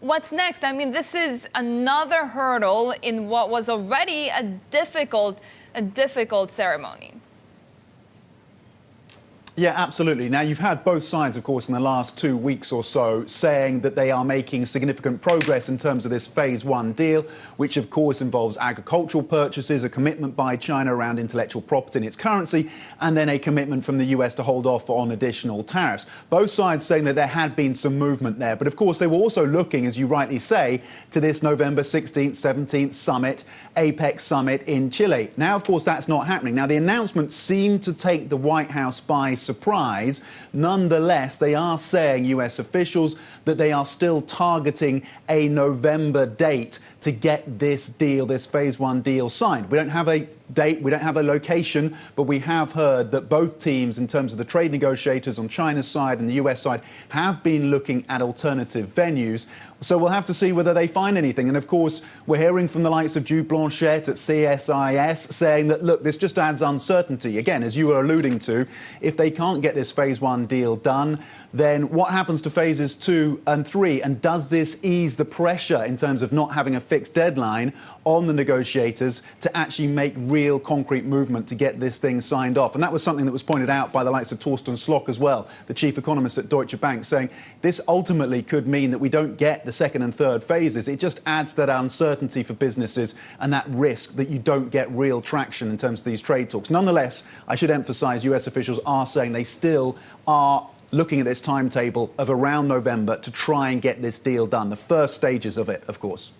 What's next? I mean, this is another hurdle in what was already a difficult ceremony. Yeah, absolutely. Now, you've had both sides, of course, in the last 2 weeks or so saying that they are making significant progress in terms of this phase one deal, which, of course, involves agricultural purchases, a commitment by China around intellectual property and its currency, and then a commitment from the US to hold off on additional tariffs. Both sides saying that there had been some movement there. But, of course, they were also looking, as you rightly say, to this November 16th, 17th summit, APEC Summit in Chile. Now, of course, that's not happening. Now, the announcement seemed to take the White House by surprise. Nonetheless, they are saying, US officials, that they are still targeting a November date to get this deal, this phase one deal signed. We don't have a date, we don't have a location, but we have heard that both teams, in terms of the trade negotiators on China's side and the US side, have been looking at alternative venues. So we'll have to see whether they find anything. And of course, we're hearing from the likes of Jude Blanchette at CSIS saying that, look, this just adds uncertainty. Again, as you were alluding to, if they can't get this phase one deal done, then what happens to phases 2 and 3? And does this ease the pressure in terms of not having a fixed deadline on the negotiators to actually make real concrete movement to get this thing signed off? And that was something that was pointed out by the likes of Torsten Slock as well, the chief economist at Deutsche Bank, saying this ultimately could mean that we don't get the second and third phases. It just adds that uncertainty for businesses and that risk that you don't get real traction in terms of these trade talks. Nonetheless, I should emphasize US officials are saying they still are looking at this timetable of around November to try and get this deal done, the first stages of it, of course.